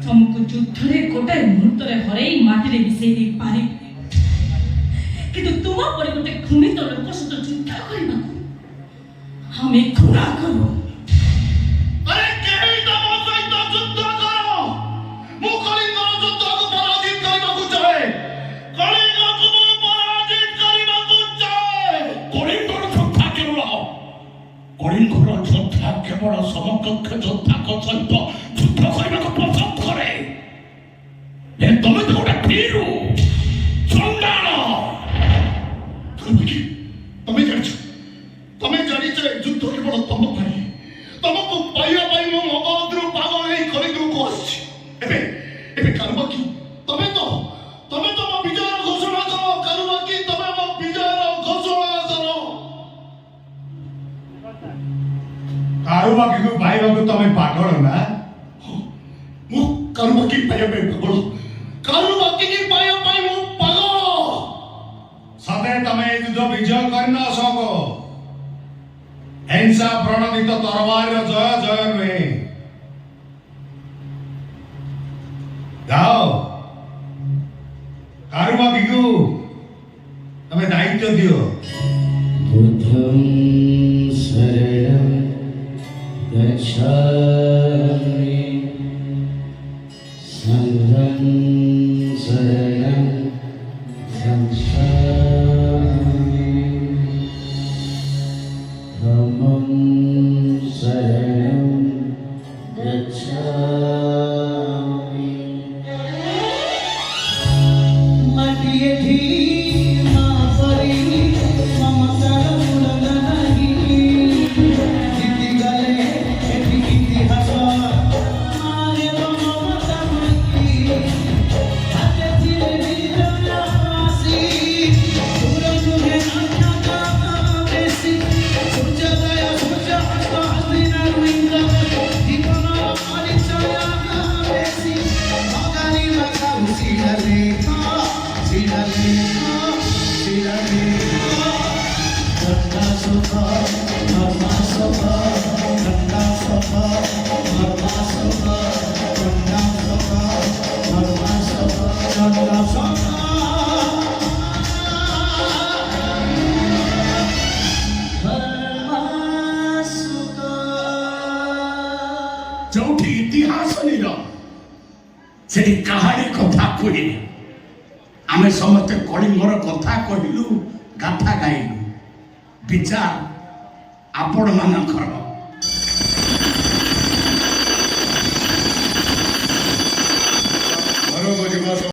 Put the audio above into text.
तुमको युद्धरे गोटाए मुहूर्तरे हरेई माटिरे मिसेई दे पारि किंतु तुम परि गोटे घृणित लोक सहित युद्ध करबाकू हमें घृणा करो। अरे केही तम सहित युद्ध करो मु कलिंगर युद्ध को पराजित करबाकू चाहे कलिंगर को मु पराजित करबाकू चाहे कलिंगर योद्धा केवल समकक्ष योद्धा को सहित युद्ध करबाकू पसंद करे ए तमे तो गोटे भीरू चंडाल तमे जानिଛ युद्ध केवल तम पाई तमको पाइया पाई मो मगद्रु पागल हे कलिंगर को आछि एबे कारुबाकी तमे तो मो विजय घोषणा करो कारुबाकी तमे मो विजय घोषणा करो। कारुबाकी को पाइबा को तमे पागल ना मु कारुबाकी पाइया पाई पागल कारुबाकी की पाइया पाई मु पागल सते तमे युद्ध विजय करना सको हिंसा प्रणोदित तरवार जय जय नुहे जाओ कारुबाकी को तमे दायित्व दियो बुद्धं शरणं गच्छामि संघं शरणं गच्छामि धम्मं शरणं गच्छामि। मटिये धीमा परी ममता मुलगनहि इति गले एति इतिहास मारे ममता मुक्ति हाते धीरे धीरे आसी दूर दूरे अन्यता बेसी सूर्योदय सूर्य अस्त हस्तिना रुइंद्र जीवन परिचय बेसी भगानी लगा सिरलेखा गंगा सभा धर्मा सभा गंगा सभा धर्मा सभा गंगा सभा धर्मा सभा गंगा सभा धर्मा सभा जोठी इतिहास नीर से कहानी कथा कही आमे समस्त कलिंगर कथा कहलु गाथा गाइलु विचार आपण मानकर